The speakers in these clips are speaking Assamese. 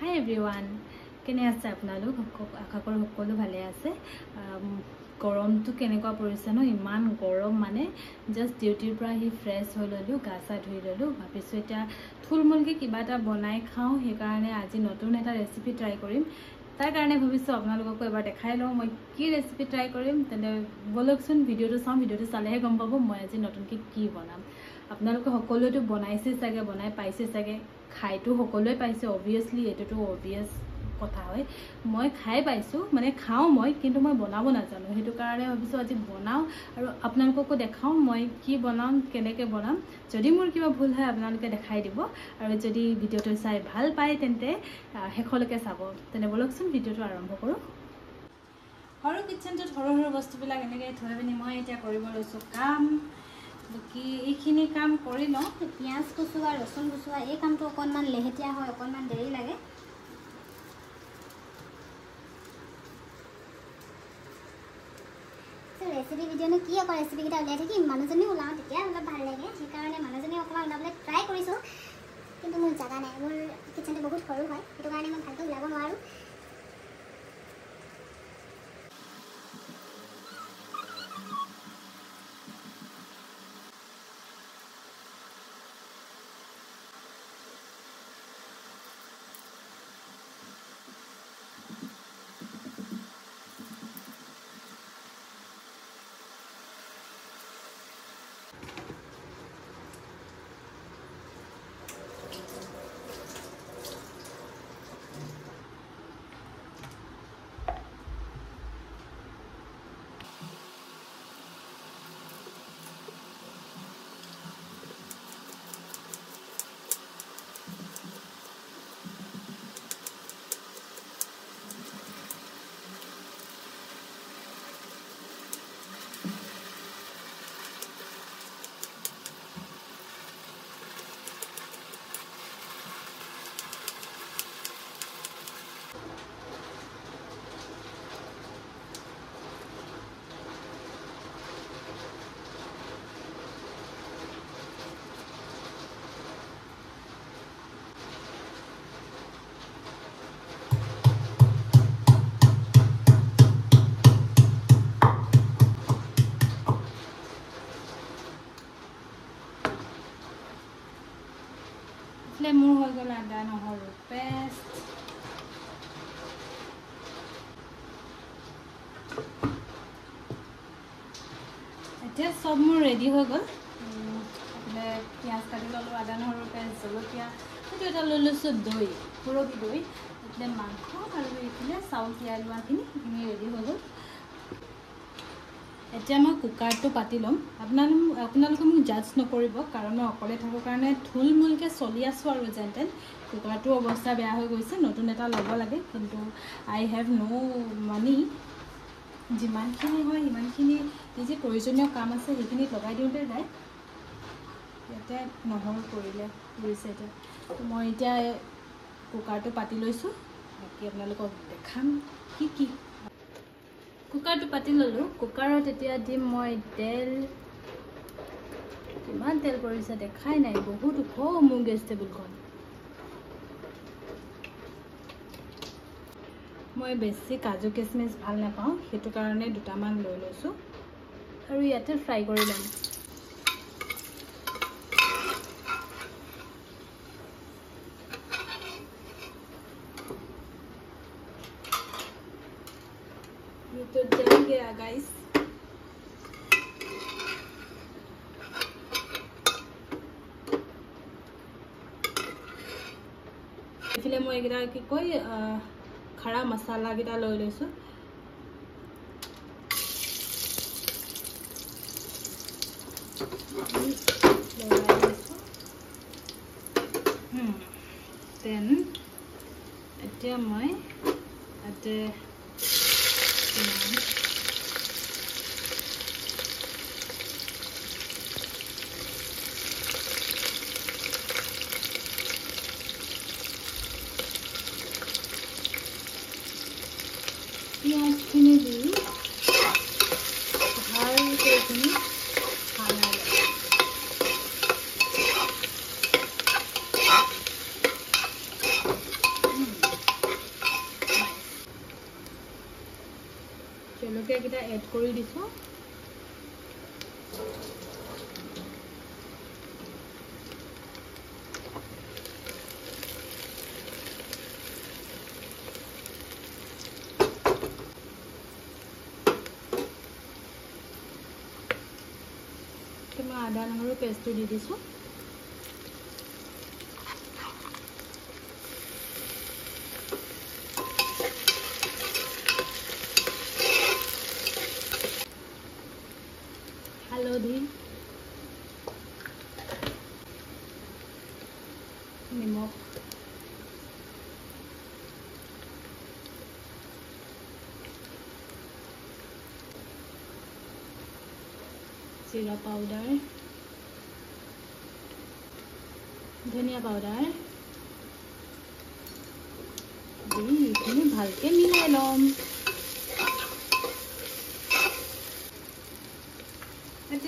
Hi everyone, কেনে আছে আপোনালোক আশা কৰো সকলো ভালে আছে গৰমটো কেনেকুৱা পৰিছে ন ইমান গৰম মানে জাস্ট ডিউটিৰ পৰা হি ফ্ৰেছ হৈ ললো গাছা ধুই ললো ভাবিছো এটা থুলমুলকে কিবা এটা বনাই খাও সেই কাৰণে আজি নতুন এটা ৰেচিপি ট্ৰাই কৰিম তাৰ কাৰণে ভাবিছো আপোনালোকক এবাৰ দেখাই লওঁ মই কি ৰেচিপি ট্ৰাই কৰিম তেনে বলকচোন ভিডিওটো চাম ভিডিওটো চালেহে গম পাব মই আজি নতুনকে কি বনাম আপোনালোকে সকলোটো বনাইছে চাগে বনাই পাইছে চাগে খাইটো সকলোৱে পাইছে অবভিয়াসলি এটোটো অবভিয়াস কথা হয় মই খাই পাইছো মানে খাও মই কিন্তু মই বনাব নাজানো হেতু কাৰণে ভাবিছো আজি বনাও আৰু আপোনালোককো দেখাও মই কি বনাম কেনেকৈ বনাম যদি মোৰ কিবা ভুল হয় আপোনালোকে দেখাই দিব আৰু যদি ভিডিওটো চাই ভাল পায় তেন্তে হেখলৈকে চাব তেনে বলকচোন ভিডিওটো আৰম্ভ কৰো হৰু কিচেনটো হৰু বস্তুবিলাক এনেকৈ থৈ পিনি মই এতিয়া কৰিব লৈছো কাম কি এইখিনি কাম কৰি লওঁ পিয়াজ কুচুৱা ৰসুন কুচুৱা এই কামটো অকনমান লেহেতিয়া হয় অকনমান দেৰি লাগে ৰেচিপি ভিডিওনো কি আকৌ ৰেচিপি কিটা উলিয়াই থাকি মানুহজনী ওলাওঁ তেতিয়া অলপ ভাল লাগে সেইকাৰণে মানুহজনী অকণমান ওলাবলৈ ট্ৰাই কৰিছোঁ কিন্তু মোৰ জাগা নাই মোৰ কিচেনটো বহুত সৰু হয় সেইটো কাৰণে মই ভালকৈ ওলাব নোৱাৰোঁ মোৰ হৈ গ'ল আদা নহৰু পেষ্ট এতিয়া সব মোৰ ৰেডি হৈ গ'ল মানে পিয়াজ কাটি ললো আদা নহৰু পেষ্ট জলকীয়া সেইটো এটা লৈ লৈছোঁ দৈ পুৰবি দৈ এতিয়া মাংস আৰু এইফালে চাউল তিয়াই লোৱাখিনি সেইখিনি ৰেডি হৈ গ'ল এতিয়া মই কুকাৰটো পাতি ল'ম আপোনালোকে মোক জাজ নকৰিব কাৰণ মই অকলে থাকৰ কাৰণে থুলমুলকৈ চলি আছোঁ আৰু যেনতেন কুকাৰটোৰ অৱস্থা বেয়া হৈ গৈছে নতুন এটা ল'ব লাগে কিন্তু আই হেভ ন' মানি যিমানখিনি হয় সিমানখিনি যি প্ৰয়োজনীয় কাম আছে সেইখিনিত লগাই দিওঁতে যায় ইয়াতে নহৰু পৰিছে এতিয়া মই এতিয়া কুকাৰটো পাতি লৈছোঁ বাকী আপোনালোকক দেখাম কি কুকাৰটো পাতি ললোঁ কুকাৰত এতিয়া দিম মই তেল কিমান তেল পৰিছে দেখাই নাই বহুত ওখ মোৰ গেছ টেবুলখন মই বেছি কাজু কিচমিচ ভাল নাপাওঁ সেইটো কাৰণে দুটামান লৈ লৈছোঁ আৰু ইয়াতে ফ্ৰাই কৰি ল'ম तो जल गया गाइस इसलिए मैं एक कि कोई खड़ा मसाला गिरा लै লৈছো देन এতিয়া মই আতে পিঁয়াজখিনি দি ভালকৈ এইখিনি খানা জলকীয়াকেইটা এড কৰি দিছোঁ। মই আদা নহৰু পেষ্টটো দি দিছোঁ। হালধি, নিমখ, জিৰা পাউডাৰ, ধনিয়া পাউডাৰ দি এইখিনি ভালকৈ মিলাই ল'ম।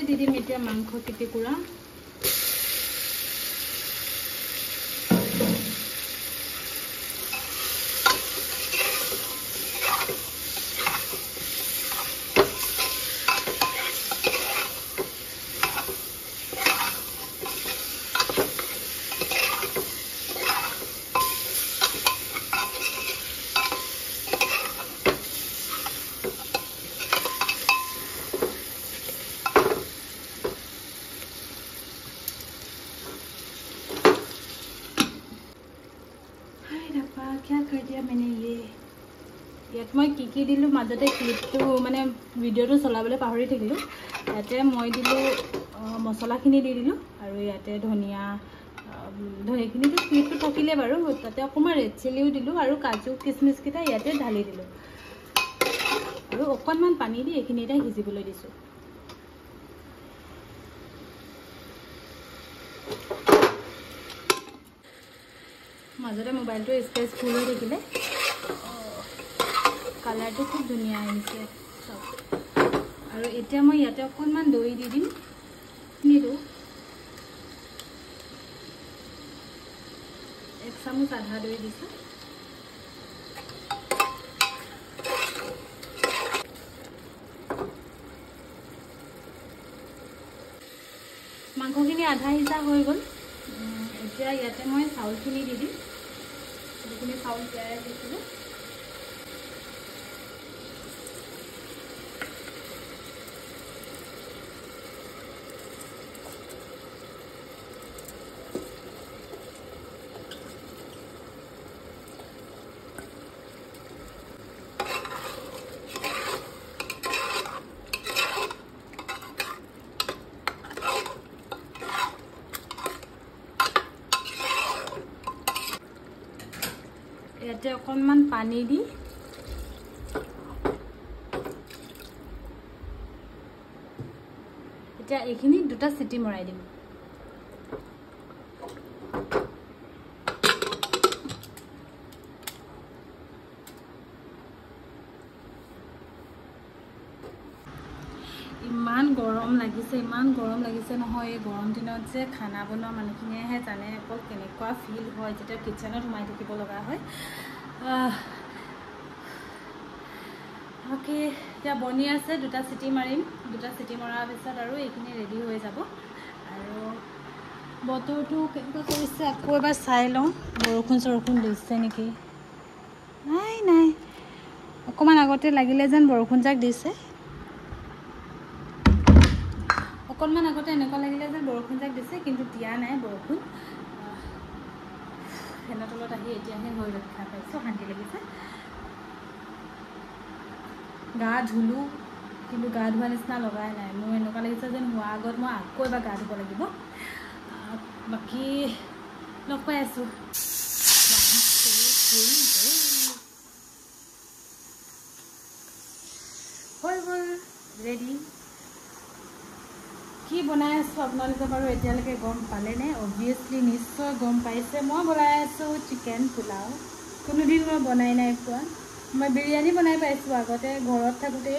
দি দিম এতিয়া মাংস কিটিকুৰা। क्या कर दिया मैंने ये ইয়াত মই কি দিলোঁ মাজতে ক্লিপটো মানে ভিডিঅ'টো চলাবলৈ পাহৰি থাকিলোঁ। ইয়াতে মই দিলোঁ মছলাখিনি দি দিলোঁ আৰু ইয়াতে ধনিয়া ধনিয়াখিনিতো ক্লিপটো থাকিলে বাৰু তাতে অকণমান ৰেড চিলিও দিলোঁ আৰু কাজু কিচমিচকেইটা ইয়াতে ঢালি দিলোঁ আৰু অকণমান পানী দি এইখিনি এতিয়া সিজিবলৈ দিছোঁ। মাজতে মোবাইলটো স্ক্ৰেচ ফুল হৈ থাকিলে কালাৰটো খুব ধুনীয়া আহিছে চব। আৰু এতিয়া মই ইয়াতে অকণমান দৈ দি দিম, নিদিওঁ 1 চামুচ আধা দৈ দিছোঁ। মাংসখিনি আধা সিজা হৈ গ'ল। এতিয়া ইয়াতে মই চাউলখিনি দি দিম, যিখিনি চাউল তিয়াই ৰাখিছিলোঁ। ইয়াতে অকণমান পানী দি এতিয়া এইখিনি 2টা চিটি মৰাই দিম। ইমান গৰম লাগিছে নহয়। এই গৰম দিনত যে খানা বনোৱা মানুহখিনিয়েহে জানে অকল কেনেকুৱা ফিল হয় যেতিয়া কিচেনত সোমাই থাকিব লগা হয়। অ'কে, এতিয়া বনি আছে, 2টা চিটি মাৰিম। 2টা চিটি মৰাৰ পিছত আৰু এইখিনি ৰেডি হৈ যাব। আৰু বতৰটো কেনেকুৱা কৰিছে আকৌ এবাৰ চাই লওঁ, বৰষুণ দিছে নেকি। নাই, অকণমান আগতে লাগিলে যেন বৰষুণ যাক দিছে। অকণমান আগতে এনেকুৱা লাগিলে যেন বৰষুণ যাক দিছে, কিন্তু দিয়া নাই বৰষুণ। ফেনৰ তলত আহি এতিয়াহে হৈ ৰক্ষা পাইছোঁ, শান্তি লাগিছে। গা ধুলোঁ, কিন্তু গা ধোৱা নিচিনা লগাই নাই। মোৰ এনেকুৱা লাগিছে যেন হোৱাৰ আগত মই আকৌ এবাৰ গা ধুব লাগিব। বাকী লগ পাই আছোঁ। হৈ গ'ল ৰেডি। কি বনাই আছোঁ আপোনালোকে বাৰু এতিয়ালৈকে গম পালেনে? অবভিয়াছলি নিশ্চয় গম পাইছে। মই বনাই আছোঁ চিকেন পোলাও। কোনোদিন মই বনাই নাই পোৱা। মই বিৰিয়ানী বনাই পাইছোঁ আগতে, ঘৰত থাকোঁতে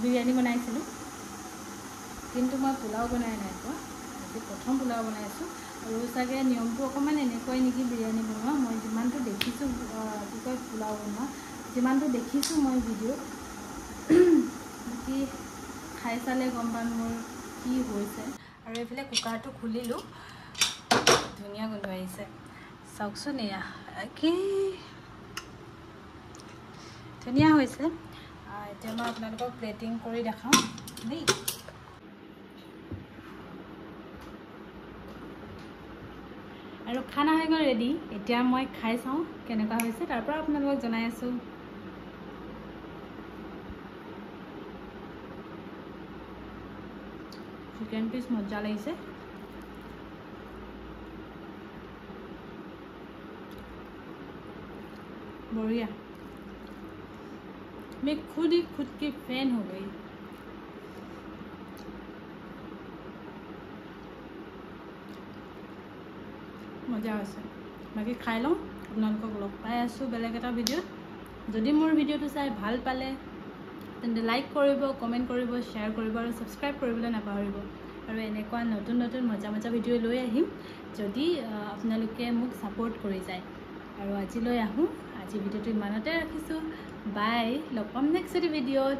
বিৰিয়ানী বনাইছিলোঁ, কিন্তু মই পোলাও বনাই নাই পোৱা। আজি প্ৰথম পোলাও বনাই আছোঁ। আৰু চাগে নিয়মটো অকণমান এনেকুৱাই নেকি বিৰিয়ানী বনোৱা। মই যিমানটো দেখিছোঁ পোলাও বনোৱা যিমানটো দেখিছোঁ মই ভিডিঅ' বাকী খাই চালে গম পাম মোৰ কি হৈছে। আৰু এইফালে কুকাৰটো খুলিলোঁ, ধুনীয়া গোন্ধ আহিছে চাওকচোন। এয়া কি ধুনীয়া হৈছে। এতিয়া মই আপোনালোকক প্লেটিং কৰি দেখাওঁ দেই। আৰু খানা হৈ গ'ল ৰেডি। এতিয়া মই খাই চাওঁ কেনেকুৱা হৈছে, তাৰপৰা আপোনালোকক জনাই আছোঁ। চিকেন পিচ মজা লাগিছে। बढ़िया। मैं खुद ही खुद की फैन हो गई। मजा आसे। बाकी खाई लওঁ, আপোনালোকক লগ পাই আছোঁ বেলেগ এটা ভিডিঅ'ত। যদি মোৰ ভিডিঅ'টো চাই ভাল পালে তেন্তে লাইক কৰিব, কমেণ্ট কৰিব, শ্বেয়াৰ কৰিব আৰু ছাবস্ক্ৰাইব কৰিবলৈ নাপাহৰিব। আৰু এনেকুৱা নতুন নতুন মজা মজা ভিডিঅ' লৈ আহিম যদি আপোনালোকে মোক ছাপোৰ্ট কৰি যায়। আৰু আজিলৈ আহোঁ, আজি ভিডিঅ'টো ইমানতে ৰাখিছোঁ। বাই, লগ পাম নেক্সট ভিডিঅ'ত।